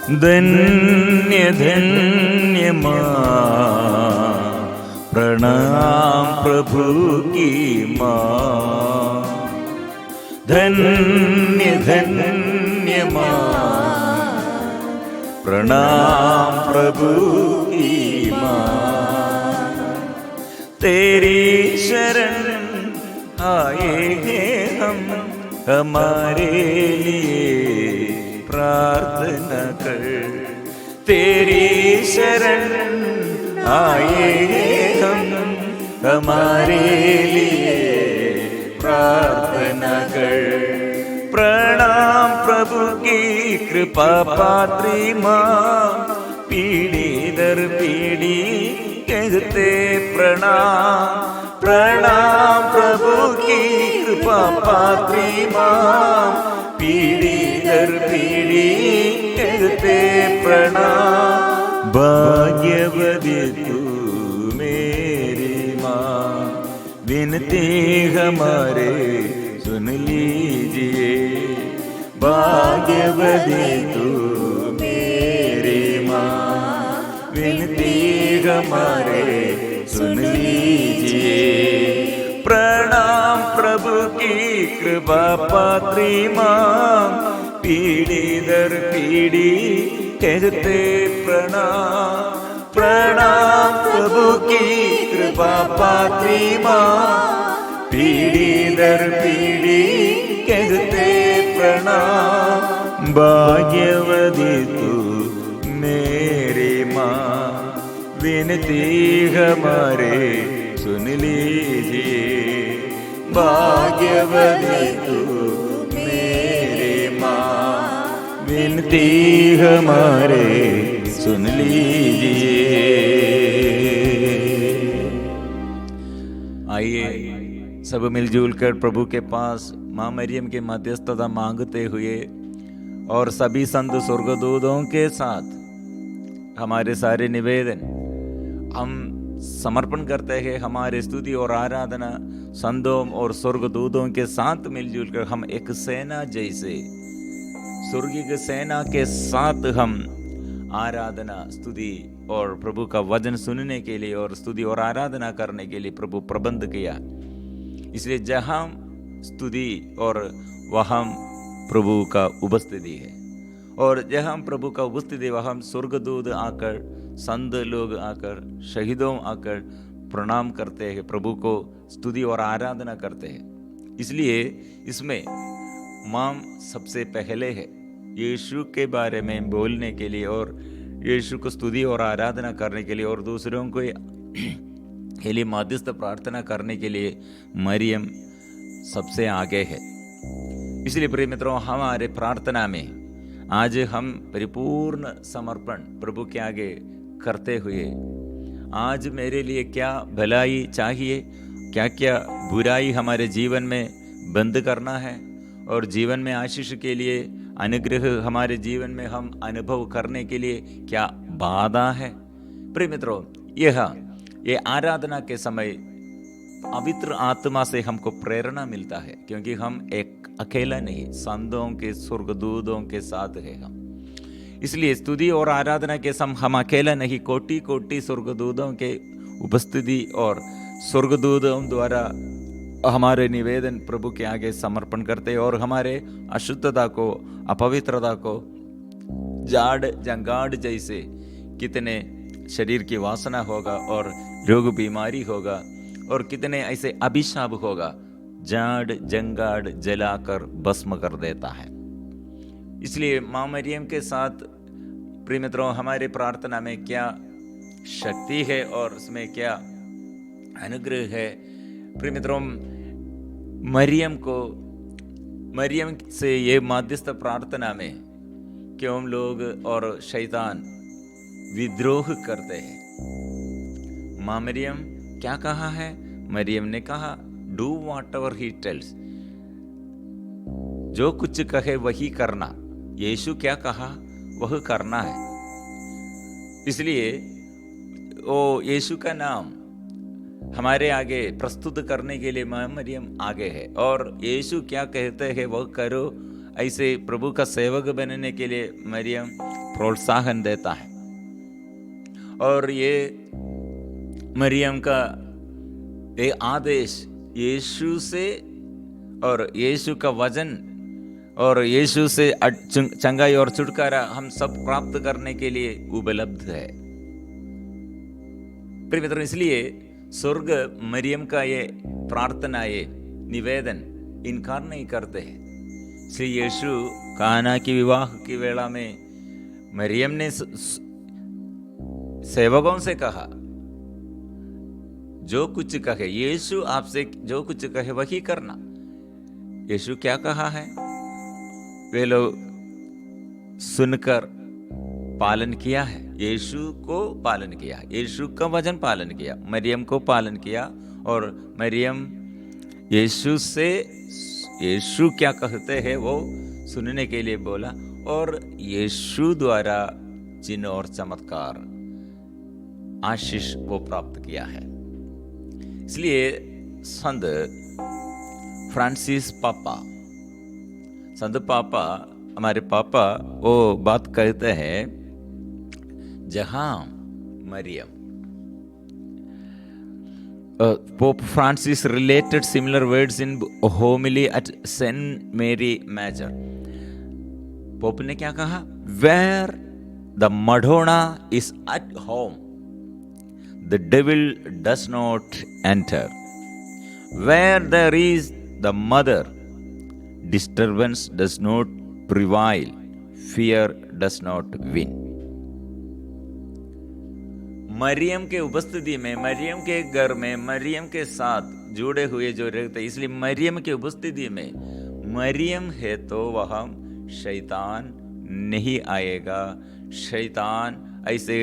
धन्य धन्य माँ, प्रणाम प्रभु की माँ। धन्य धन्य माँ, प्रणाम प्रभु की माँ। तेरी शरण आए हैं हम, हमारे लिए प्रार्थना कर। तेरी शरण आए हैं हम, हमारे लिए प्रार्थना कर। प्रणाम प्रभु की कृपा पात्री माँ, पीढ़ी दर पीढ़ी कहते प्रणाम। प्रणाम प्रभु की कृपा पात्री माँ, पीढ़ी दर पीढ़ी कहते प्रणाम। भाग्यवती तू मेरी माँ, विनती हमारे सुन लीजिए। भाग्यवती तू मेरी माँ, विनती हमारे सुन लीजिए। प्रणाम प्रभु की कृपा पात्री माँ, पीढ़ी दर पीढ़ी कहते प्रणाम। प्रणाम प्रभु की कृपा पात्री माँ, पीढ़ी दर पीढ़ी कहते प्रणाम। भाग्यवती तू मेरी माँ, विनती हमारे सुन लीजिए। भाग्यवती तू मेरी माँ, विनती हमारे सुन लीजिए। आइए सब मिलजुल कर प्रभु के पास माँ मरियम के मध्यस्थता मांगते हुए और सभी संत स्वर्गदूतों के साथ हमारे सारे निवेदन हम समर्पण करते हैं। हमारे स्तुति और आराधना संतों और स्वर्गदूतों के साथ मिलजुल कर हम एक सेना जैसे स्वर्गीय सेना के साथ हम आराधना स्तुति और प्रभु का वचन सुनने के लिए और स्तुति और आराधना करने के लिए प्रभु प्रबंध किया। इसलिए जहाँ स्तुति और वहाँ प्रभु का उपस्थिति है, और जहाँ प्रभु का उपस्थिति वहाँ स्वर्गदूत आकर, संत लोग आकर, शहीदों आकर प्रणाम करते हैं, प्रभु को स्तुति और आराधना करते हैं। इसलिए इसमें माँ सबसे पहले है यीशु के बारे में बोलने के लिए और यीशु को स्तुति और आराधना करने के लिए और दूसरों को के लिए मध्यस्थ प्रार्थना करने के लिए मरियम सबसे आगे है। इसलिए प्रिय मित्रों, हमारे प्रार्थना में आज हम परिपूर्ण समर्पण प्रभु के आगे करते हुए आज मेरे लिए क्या भलाई चाहिए, क्या क्या बुराई हमारे जीवन में बंद करना है और जीवन में आशीष के लिए अनुग्रह हमारे जीवन में हम अनुभव करने के लिए क्या बाधा है। प्रिय मित्रों, ये आराधना के समय पवित्र आत्मा से हमको प्रेरणा मिलता है, क्योंकि हम एक अकेला नहीं, संतों के स्वर्गदूतों के साथ है हम। इसलिए स्तुति और आराधना के समय हम अकेला नहीं, कोटि कोटि स्वर्गदूतों के उपस्थिति और स्वर्गदूतों द्वारा हमारे निवेदन प्रभु के आगे समर्पण करते हैं और हमारे अशुद्धता को, अपवित्रता को, जाड़ जंगाड़ जैसे कितने शरीर की वासना होगा और रोग बीमारी होगा और कितने ऐसे अभिशाप होगा, जाड़ जंगाड़ जलाकर भस्म कर देता है। इसलिए माँ मरियम के साथ प्रिय मित्रों हमारे प्रार्थना में क्या शक्ति है और उसमें क्या अनुग्रह है। प्रिय मित्रों, मरियम से ये मध्यस्थ प्रार्थना में क्यों लोग और शैतान विद्रोह करते हैं। माँ मरियम क्या कहा है? मरियम ने कहा, do what ever he tells, जो कुछ कहे वही करना। यीशु क्या कहा वह करना है। इसलिए वो यीशु का नाम हमारे आगे प्रस्तुत करने के लिए माँ मरियम आगे है, और यीशु क्या कहते हैं वह करो। ऐसे प्रभु का सेवक बनने के लिए मरियम प्रोत्साहन देता है। और ये मरियम का ये आदेश यीशु से और यीशु का वचन और यीशु से चंगाई और छुटकारा हम सब प्राप्त करने के लिए उपलब्ध है। प्रिय मित्रों, इसलिए स्वर्ग मरियम का ये प्रार्थना, ये निवेदन इनकार नहीं करते हैं। श्री यीशु काना की विवाह की वेला में मरियम ने सेवकों से कहा, जो कुछ कहे, यीशु आपसे जो कुछ कहे वही करना। यीशु क्या कहा है, वे लोग सुनकर पालन किया है। यीशु को पालन किया, यीशु का वचन पालन किया, मरियम को पालन किया। और मरियम यीशु क्या कहते हैं वो सुनने के लिए बोला, और यीशु द्वारा चिन्ह और चमत्कार आशीष वो प्राप्त किया है। इसलिए संत फ्रांसिस पापा हमारे पापा वो बात कहते हैं, जहां Maryam, Pope Francis related similar words in homily at St. Mary Major. Pope ने क्या कहा, Where the Madonna is at home, the devil does not enter. Where there is the mother, disturbance does not prevail, fear does not win. Maryam के उपस्थिति में, मरियम के घर में, मरियम के साथ जुड़े हुए जो रहते, इसलिए मरियम के उपस्थिति में मरियम है तो वह शैतान नहीं आएगा। शैतान ऐसे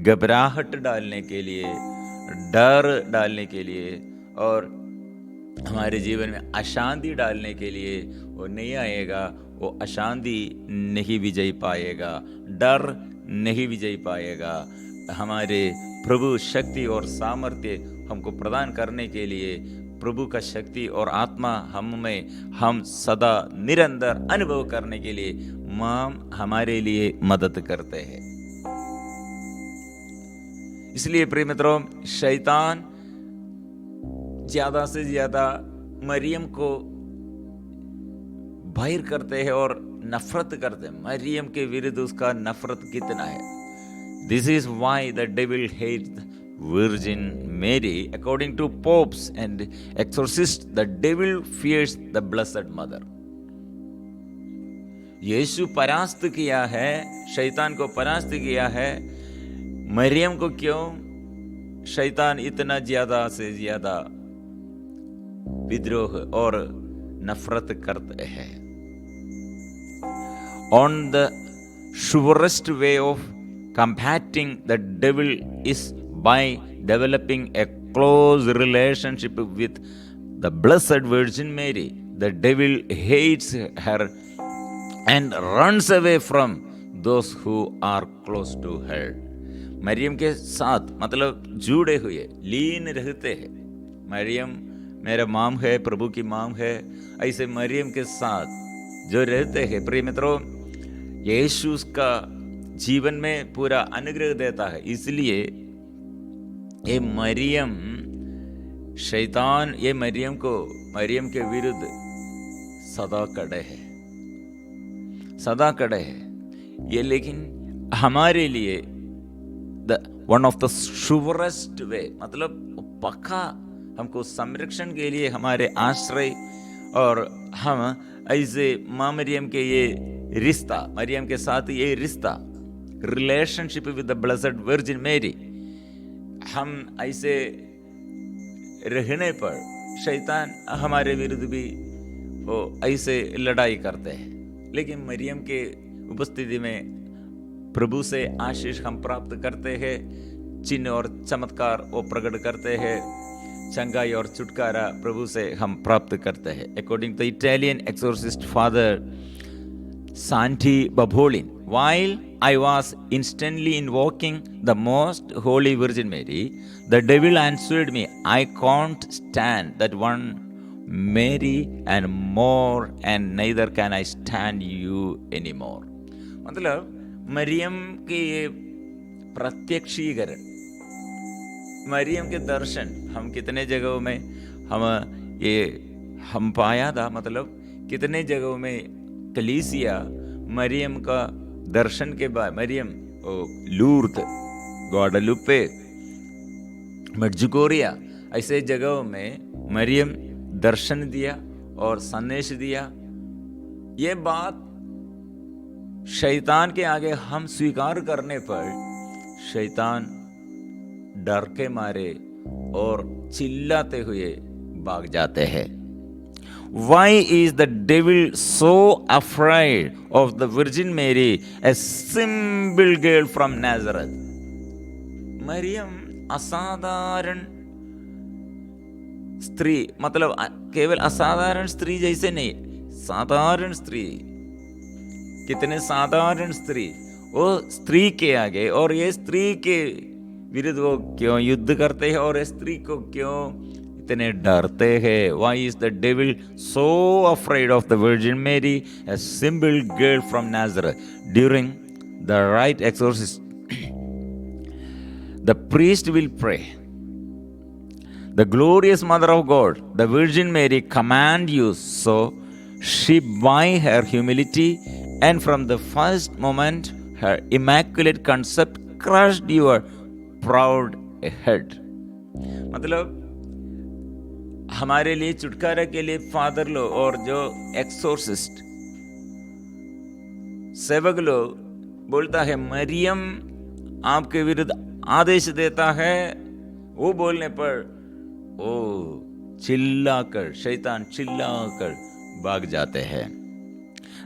घबराहट डालने के लिए, डर डालने के लिए और हमारे जीवन में अशांति डालने के लिए वो नहीं आएगा। वो अशांति नहीं विजय पाएगा, डर नहीं विजय पाएगा। हमारे प्रभु शक्ति और सामर्थ्य हमको प्रदान करने के लिए, प्रभु का शक्ति और आत्मा हम सदा निरंतर अनुभव करने के लिए हमारे लिए मदद करते हैं। इसलिए प्रिय मित्रों, शैतान ज्यादा से ज्यादा मरियम को बाहर करते हैं और नफरत करते हैं। मरियम के विरुद्ध उसका नफरत कितना है। This is why the devil hates the Virgin Mary. According to popes and exorcists, the devil fears the Blessed Mother. यीशु परास्त किया है, शैतान को परास्त किया है। मरियम को क्यों शैतान इतना ज्यादा से ज्यादा विद्रोह और नफरत करते हैं। On the surest way of combating the devil is by developing a close relationship with the Blessed Virgin Mary. The devil hates her and runs away from those who are close to her. Maryam के साथ मतलब जुड़े हुए, लीन रहते हैं। मरियम मेरा माम है, प्रभु की माम है, ऐसे मरियम के साथ जो रहते हैं। प्रिय मित्रों, यीशु उसका जीवन में पूरा अनुग्रह देता है। इसलिए ये मरियम, शैतान ये मरियम के विरुद्ध सदा कड़े है, सदा कड़े है। ये लेकिन हमारे लिए वन ऑफ द श्योरेस्ट वे, मतलब पक्का हमको संरक्षण के लिए हमारे आश्रय, और हम ऐसे माँ मरियम के ये रिश्ता, मरियम के साथ ये रिश्ता, relationship with the blessed virgin मेरी, हम ऐसे रहने पर शैतान हमारे विरुद्ध भी वो ऐसे लड़ाई करते हैं। लेकिन मरियम के उपस्थिति में प्रभु से आशीष हम प्राप्त करते हैं, चिन्ह और चमत्कार वो प्रकट करते हैं, चंगाई और छुटकारा प्रभु से हम प्राप्त करते हैं। According to the Italian exorcist father Santi Babolin, while I was instantly invoking the most holy Virgin Mary, the devil answered me, I can't stand that one Mary and more, and neither can I stand you anymore. मतलब मरियम के ये प्रत्यक्षीकरण, मरियम के दर्शन हम कितने जगहों में हम पाया था, मतलब कितने जगहों में कलीसिया मरियम का दर्शन के बाद, मरियम लूर्द, ग्वाडालुपे, मेडजुगोरिया, ऐसे जगहों में मरियम दर्शन दिया और संदेश दिया। ये बात शैतान के आगे हम स्वीकार करने पर शैतान डर के मारे और चिल्लाते हुए भाग जाते हैं। Why is the devil so afraid of the Virgin Mary, a simple girl from Nazareth? Maryam असाधारण स्त्री, मतलब केवल असाधारण स्त्री जैसे नहीं, साधारण स्त्री। कितने साधारण स्त्री, वो स्त्री के आगे, और ये स्त्री के विरुद्ध वो क्यों युद्ध करते हैं और स्त्री को क्यों इतने डरते हैं? Why is the devil so afraid of the Virgin Mary, a simple girl from Nazareth? During the rite exorcism, the priest will pray, the glorious Mother of God, the Virgin Mary, command you. So she, by her humility and from the first moment, her immaculate concept, crushed your proud head. मतलब हमारे लिए छुटकारा के लिए father लोग और जो एक्सोर्सिस्ट सेवक लोग बोलता है, मरियम आपके विरुद्ध आदेश देता है, वो बोलने पर ओ चिल्लाकर, शैतान चिल्लाकर भाग जाते हैं।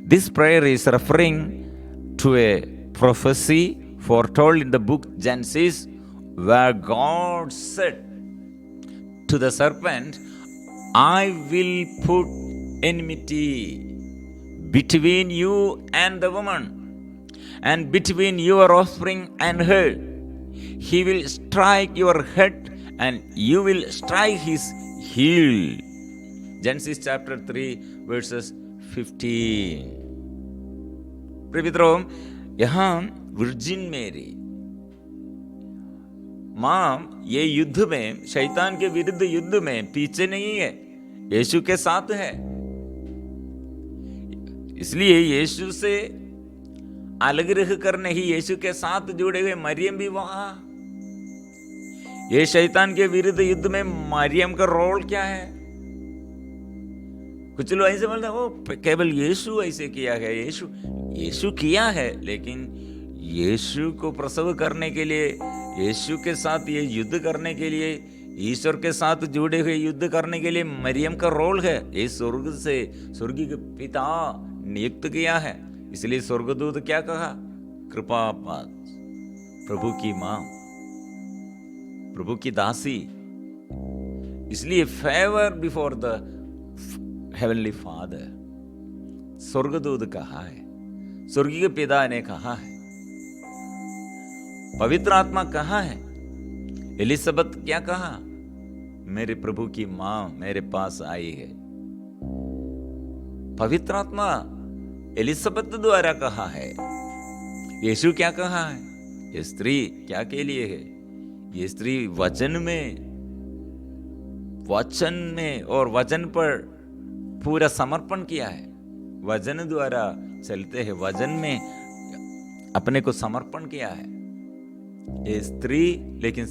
This prayer is referring to a prophecy foretold in the book Genesis, where God said to the serpent, I will put enmity between you and the woman, and between your offspring and her. He will strike your head, and you will strike his heel. Genesis chapter 3 verses 15. प्रिय यहाँ virgin मेरी माँ ये युद्ध में, शैतान के विरुद्ध युद्ध में पीछे नहीं है, यीशु के साथ है। इसलिए यीशु से अलग रह कर नहीं, यीशु के साथ जुड़े हुए मरियम भी वहां। ये शैतान के विरुद्ध युद्ध में मरियम का रोल क्या है? कुछ लोग ऐसे बोलते हैं, वो केवल यीशु ऐसे किया है, यीशु किया है, लेकिन यीशु को प्रसव करने के लिए, यीशु के साथ ये युद्ध करने के लिए, ईश्वर के साथ जुड़े हुए युद्ध करने के लिए मरियम का रोल है। ये स्वर्ग से, स्वर्गीय के पिता नियुक्त किया है। इसलिए स्वर्गदूत क्या कहा? कृपा पात्र, प्रभु की मां, प्रभु की दासी। इसलिए favour before the heavenly father, स्वर्गदूत कहा है, स्वर्गीय पिता ने कहा है, पवित्र आत्मा कहा है। एलिसबेथ क्या कहा? मेरे प्रभु की मां मेरे पास आई है। पवित्र आत्मा एलिसबेथ द्वारा कहा है। यीशु क्या कहा है? ये स्त्री क्या के लिए है? ये स्त्री वचन में और वचन पर पूरा समर्पण किया है। वचन द्वारा चलते हैं, वचन में अपने को समर्पण किया है। ये स्त्री लेकिन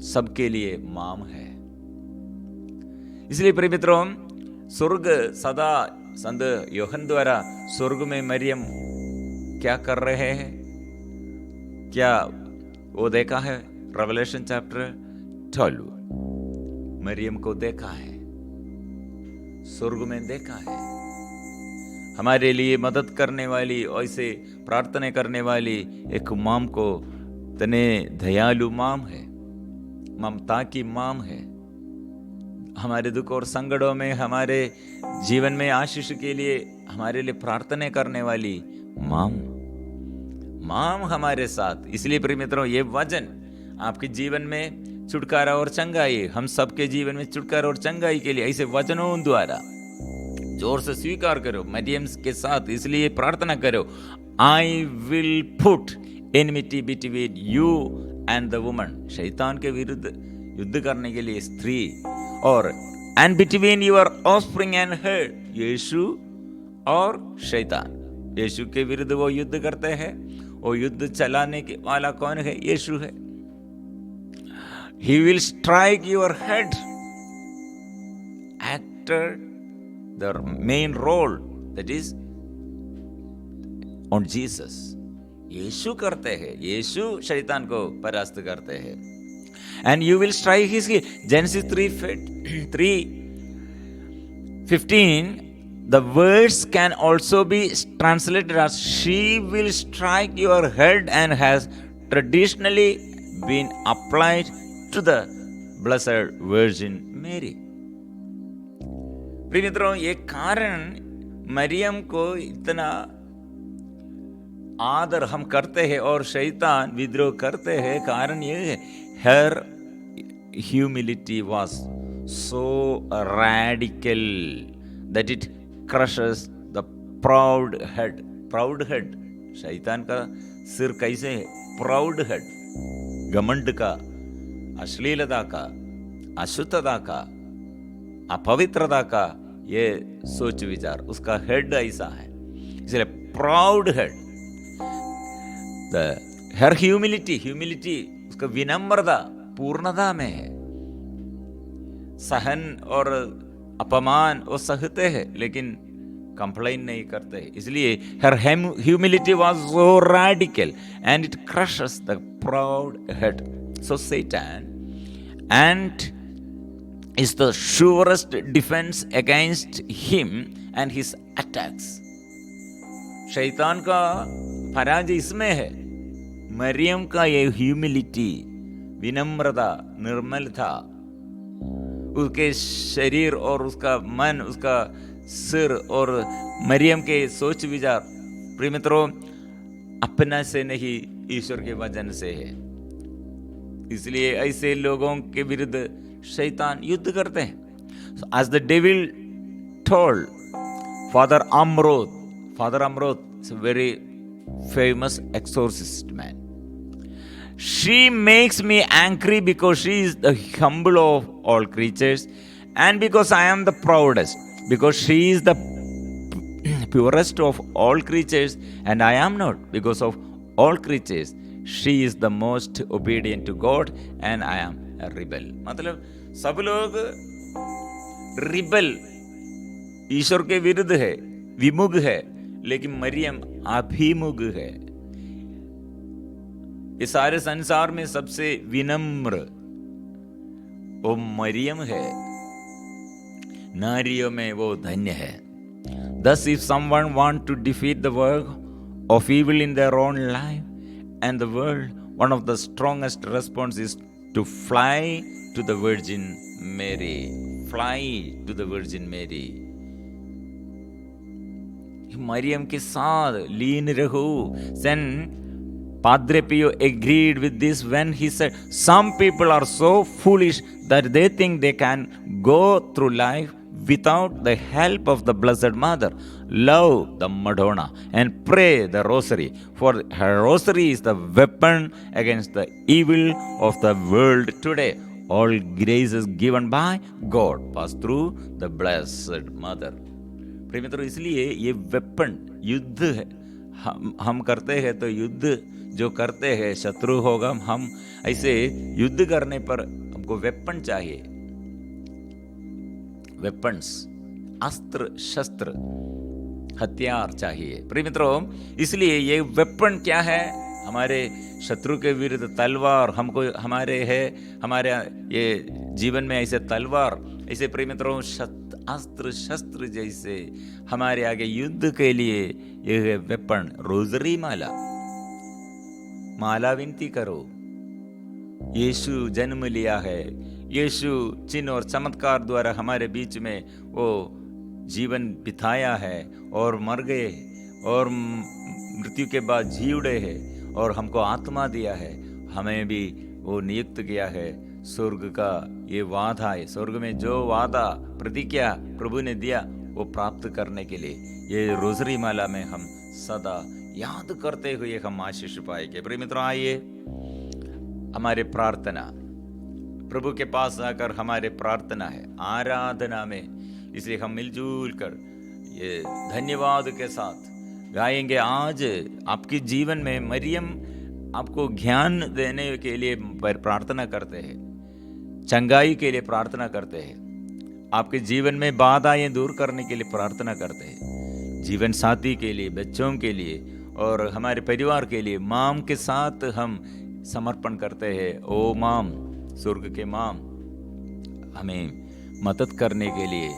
सबके लिए माम है। इसलिए प्रिय मित्रों, स्वर्ग सदा संत यूहन्ना द्वारा स्वर्ग में मरियम क्या कर रहे हैं, क्या वो देखा है? रेवलेशन चैप्टर 12 मरियम को देखा है, स्वर्ग में देखा है। हमारे लिए मदद करने वाली, ऐसे प्रार्थना करने वाली एक माम को, तने दयालु माम है, ममता की माम है। हमारे दुख और संकटों में, हमारे जीवन में आशीष के लिए हमारे लिए प्रार्थना करने वाली माम हमारे साथ। इसलिए प्रिय मित्रों, ये वचन आपके जीवन में छुटकारा और चंगाई, हम सबके जीवन में छुटकारा और चंगाई के लिए ऐसे वचनों द्वारा जोर से स्वीकार करो मरियम के साथ, इसलिए प्रार्थना करो, I will put enmity between you and the woman, शैतान के विरुद्ध युद्ध करने के लिए स्त्री, और and between your offspring and her, यीशु और शैतान। यीशु के विरुद्ध वो युद्ध करते हैं, वो युद्ध चलाने के वाला कौन है? यीशु है। He will strike your head. Actor the main role, that is on Jesus. यीशु करते हैं, यीशु शैतान को परास्त करते हैं। And you will strike his heel. Genesis 3:15. The words can also be translated as she will strike your head, and has traditionally been applied to the Blessed Virgin Mary. प्रिय मित्रों, ये कारण मरियम को इतना आदर हम करते हैं और शैतान विद्रोह करते हैं, कारण ये है, her humility was so radical that it crushes the proud head. Proud head, शैतान का सिर कैसे है? Proud head, घमंड का, अश्लीलता का, अशुद्धता का, अपवित्रता का ये सोच विचार, उसका हेड ऐसा है, इसलिए प्राउड हेड। हर ह्यूमिलिटी, उसका विनम्रता पूर्णता में है। सहन और अपमान वो सहते हैं, लेकिन कंप्लेन नहीं करते, इसलिए her humility was so radical and it crushes the proud head. So Satan and is the surest defense against him and his attacks. शैतान का पराजय इसमें है, मरियम का ये ह्यूमिलिटी, विनम्रता, निर्मलता, उसके शरीर और उसका मन, उसका सिर और मरियम के सोच विचार, प्रिय मित्रों, अपना से नहीं, ईश्वर के वचन से है। इसलिए ऐसे लोगों के विरुद्ध शैतान युद्ध करते हैं। As the devil told Father Amroth is a very famous exorcist man. She makes me angry because she is the humble of all creatures, and because I am the proudest, because she is the purest of all creatures, and I am not, because of all creatures she is the most obedient to God, and I am a rebel. मतलब सब लोग rebel, ईश्वर के विरुद्ध है, विमुख है, लेकिन मरियम अभिमुख है। इस सारे संसार में सबसे विनम्र वो मरियम है, नारियों में वो धन्य है। Thus if someone want to defeat the work of evil in their own life and the world, one of the strongest response is to fly to the Virgin Mary. Fly to the Virgin Mary. Maryam के साथ लीन रहो। Then Padre Pio agreed with this when he said, some people are so foolish that they think they can go through life without the help of the Blessed Mother. Love the Madonna and pray the Rosary, for her Rosary is the weapon against the evil of the world today. All graces given by God pass through the Blessed Mother. प्रिय मित्रों, इसलिए ये weapon युद्ध है, हम करते हैं तो युद्ध जो करते हैं शत्रु होगा, हम ऐसे युद्ध करने पर हमको वेपन चाहिए, वेपन्स, अस्त्र शस्त्र हथियार चाहिए। प्रिय मित्रों, इसलिए ये वेपन क्या है? हमारे शत्रु के विरुद्ध तलवार हमको हमारे ये जीवन में ऐसे तलवार, ऐसे प्रिय मित्रों अस्त्र शस्त्र जैसे हमारे आगे युद्ध के लिए ये है वेपन। रोजरी माला विनती करो, यीशु जन्म लिया है, यीशु चिन्ह और चमत्कार द्वारा हमारे बीच में वो जीवन बिताया है और मर गए और मृत्यु के बाद जी उड़े हैं और हमको आत्मा दिया है, हमें भी वो नियुक्त किया है। स्वर्ग का ये वादा है, स्वर्ग में जो वादा प्रतिज्ञा प्रभु ने दिया वो प्राप्त करने के लिए ये रोजरी माला में हम सदा याद करते हुए हम आशीष पाएंगे। प्रिय मित्रों, आइए हमारे प्रार्थना प्रभु के पास आकर हमारे प्रार्थना है आराधना में, इसलिए हम मिलजुल कर ये धन्यवाद के साथ गाएंगे। आज आपके जीवन में मरियम आपको ज्ञान देने के लिए प्रार्थना करते हैं, चंगाई के लिए प्रार्थना करते हैं, आपके जीवन में बाधाएं दूर करने के लिए प्रार्थना करते हैं, जीवन साथी के लिए, बच्चों के लिए और हमारे परिवार के लिए माम के साथ हम समर्पण करते हैं। ओ माम, स्वर्ग के माम, हमें मदद करने के लिए,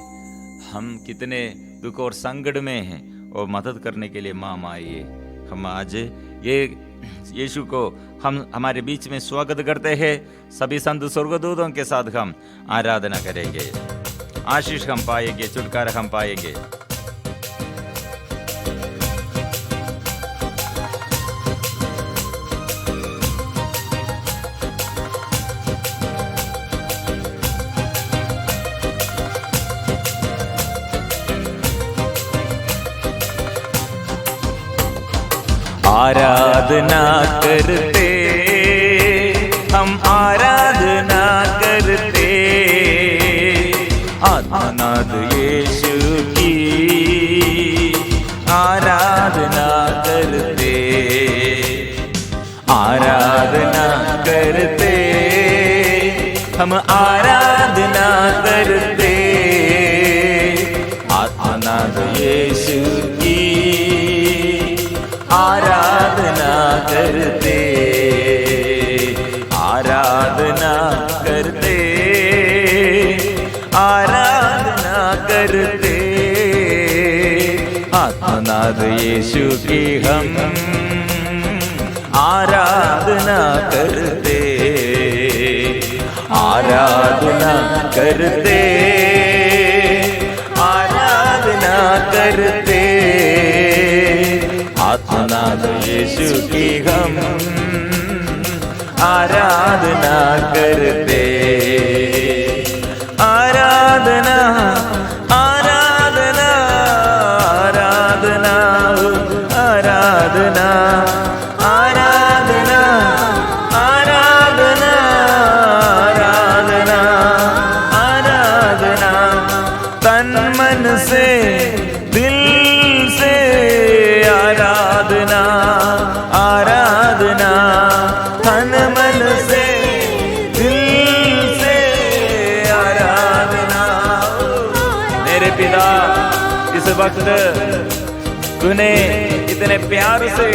हम कितने दुख और संकट में हैं और मदद करने के लिए माम आइए। हम आज ये यीशु को हम हमारे बीच में स्वागत करते हैं। सभी संत स्वर्गदूतों के साथ हम आराधना करेंगे, आशीष हम पाएंगे, छुटकारा हम पाएंगे। आराधना करते हम, आराधना करते आत्मनाद यीशु की आराधना करते, आराधना करते हम, आराधना करते आत्मनाद यीशु की आराधना करते, आराधना करते, आराधना करते आत्मनाद यीशु की हम आराधना करते, आराधना करते, आराधना करते आत्मनाद यीशु की हम आराधना करते, आराधना, आराधना, आराधना, आराधना, आराधना, आराधना, आराधना, आराधना तन मन से दिल से आराधना, आराधना तन मन से दिल से आराधना। मेरे पिता, इस वक्त तूने इतने प्यार से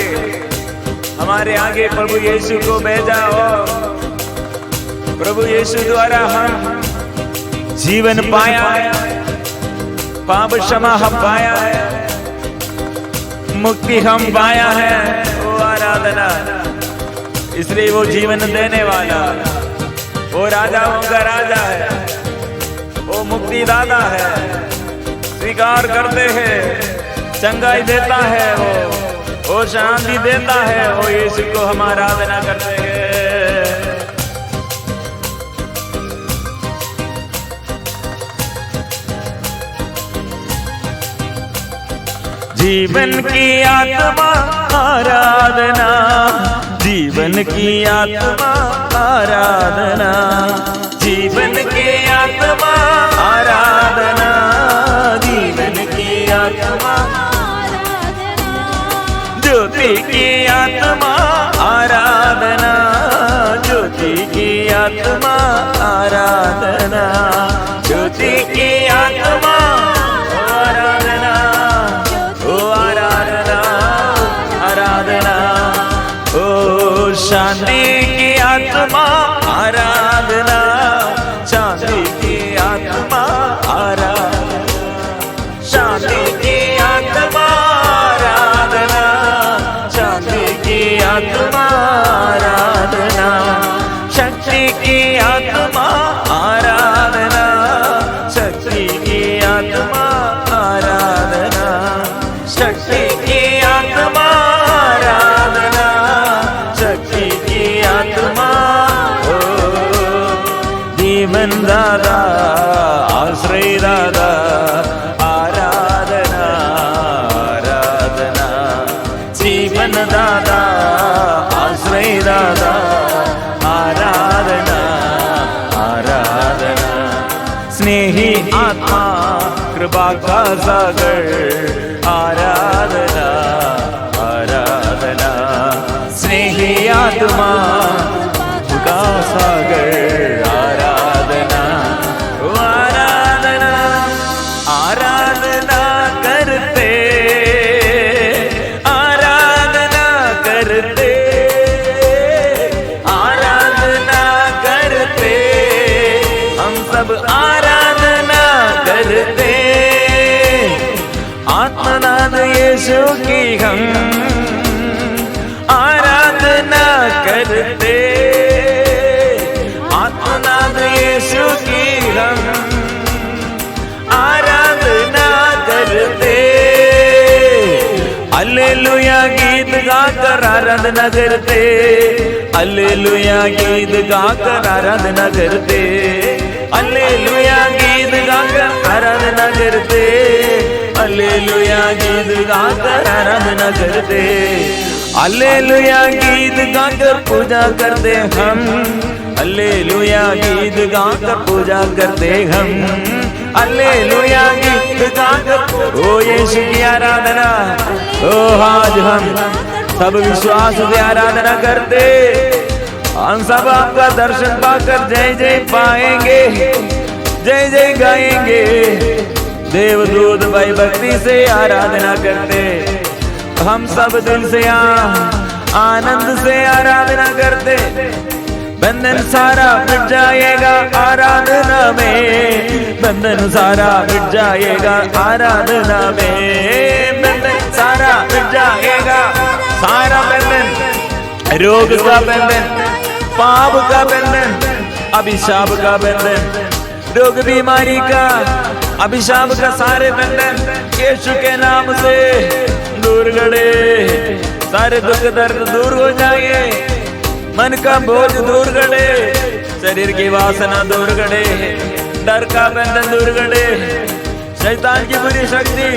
हमारे आगे प्रभु यीशु को भेजा और प्रभु यीशु द्वारा हम जीवन पाया है, पाप क्षमा हम पाया है, मुक्ति हम पाया है। वो आराधना, इसलिए वो जीवन देने वाला, वो राजाओं का राजा है, वो मुक्ति दाता है, स्वीकार करते हैं, चंगाई देता है, वो शांति देता है। वो यीशु को हम आराधना करते हैं। जीवन की आत्मा आराधना, जीवन की आत्मा आराधना, जीवन की आत्मा आराधना, जीवन की आत्मा ज्योति की आत्मा आराधना, ज्योति की आत्मा आराधना, ज्योति की आत्मा आराधना, ओ आराधना, आराधना, ओ शांति की आत्मा आराधना, शांति की आत्मा आराधना, शांति की आत्मा आराधना, शांति की आत्मा आराधना, शक्ति की आत्मा आराधना, शक्ति की आत्मा आराधना, शक्ति की आत्मा आराधना, शक्ति की आत्मा। ओ जीवन दादा, आश्रय दादा, आराधना कृपा का सागर आराधना आराधना, स्नेही आत्मा का सागर आराधना आराधना आराधना करते आराधना करते आराधना करते हम सब आराधना करते आत्मनाद यीशु की हम आराधना करते आत्मनाद यीशु की हम आराधना करते हालेलुया गीत गाकर आराधना करते हालेलुया गीत गाकर आराधना करते हालेलुया गीत गाकर आराधना करते हालेलुया गीत गाकर आराधना करते हालेलुया गीत गाकर पूजा करते हम हालेलुया गीत गाकर पूजा करते हम हालेलुया गीत गाकर ओ यीशु की आराधना ओ आज हम सब विश्वास से आराधना करते हम सब आपका दर्शन पाकर जय जय पाएंगे जय जय गाएंगे देवदूत भाई भक्ति से आराधना करते हम सब दिल से आनंद से आराधना करते बंधन सारा मिट जाएगा आराधना में बंधन सारा मिट जाएगा आराधना में बंधन सारा मिट जाएगा सारा बंधन रोग का बंधन पाप का बंधन अभिशाप का बंधन रोग बीमारी का अभिशाप का सारे बंधन यीशु के नाम से दूर गड़े सारे दुख दर्द दूर हो जाए मन का बोझ दूर गड़े शरीर की वासना दूर गड़े डर का बंधन दूर गड़े शैतान की बुरी शक्ति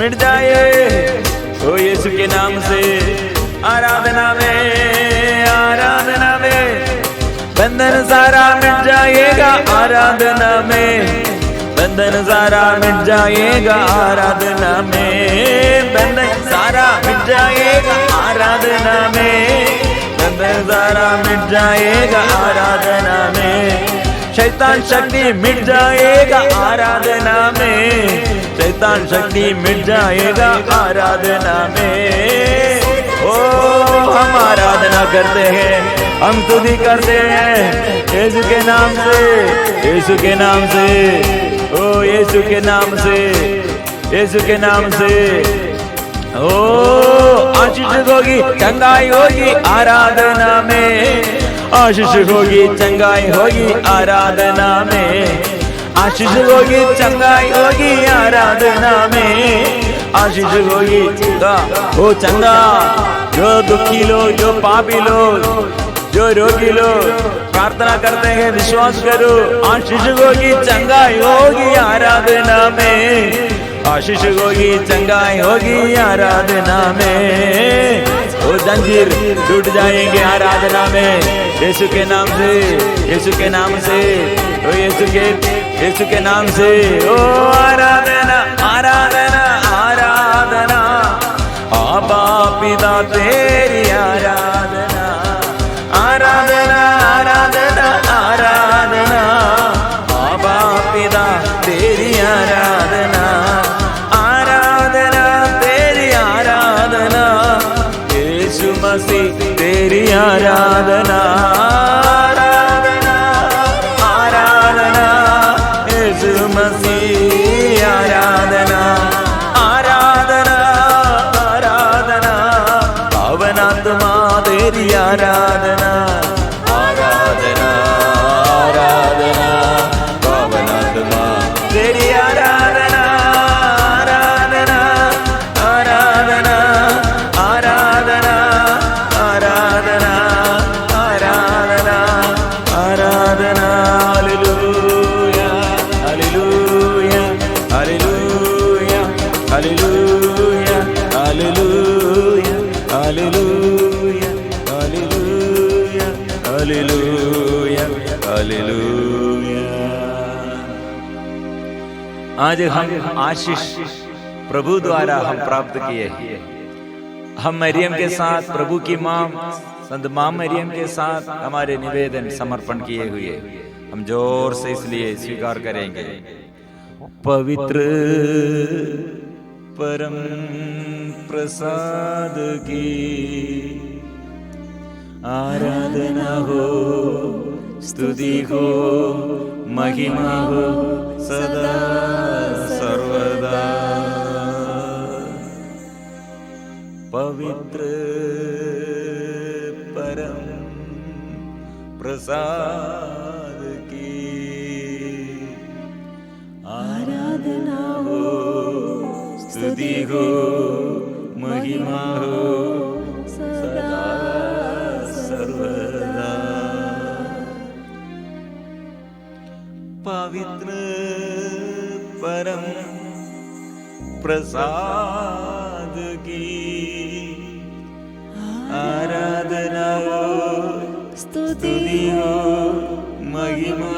मिट जाए ओ यीशु के नाम से आराधना में बंधन सारा मिट जाएगा आराधना में बंधन सारा मिट जाएगा आराधना में बंधन सारा मिट जाएगा आराधना में बंधन सारा मिट जाएगा आराधना में शैतान शक्ति मिट जाएगा आराधना में शैतान शक्ति मिट जाएगा आराधना में ओ हम आराधना करते हैं हम स्तुति करते हैं यीशु के नाम से यीशु के नाम से ओ यीशु के नाम से यीशु के नाम से ओ आशीष होगी चंगाई होगी आराधना में आशीष होगी चंगाई होगी आराधना में आशीष होगी चंगाई होगी आराधना में आशीष होगी ओ चंगा जो दुखी लोग जो पापी लोग जो रोगी लोग प्रार्थना करते हैं विश्वास करो आशीष होगी चंगाई होगी आराधना में आशीष होगी चंगाई होगी आराधना में वो जंजीर टूट जाएंगे आराधना में यीशु के नाम से यीशु के नाम से ओ यीशु के नाम से ओ आराधना आराधना आराधना आबा पिता तेरी आराधना आराधना आराधना आराधना आबा पिता तेरी आराधना आराधना तेरी आराधना यीशु मसीह तेरी आराधना आराधना आराधना यीशु मसीह आराधना आराधना आराधना पवन आत्मा तेरी आराधना आराधना आराधना पवन आत्मा तेरी आराधना आराधना आराधना आराधना आराधना आराधना आज हम आशीष प्रभु द्वारा हम प्राप्त किए। हम मरियम के साथ, प्रभु की माँ संत माँ मरियम के साथ हमारे निवेदन समर्पण किए हुए हम जोर से इसलिए स्वीकार करेंगे। पवित्र परम प्रसाद की आराधना हो, स्तुति हो, महिमा हो सदा सर्वदा। पवित्र परम प्रसाद की आराधना हो, स्तुति हो, महिमा हो सदा सर्वदा। पवित्र परम प्रसाद की आराधना हो, स्तुति हो, महिमा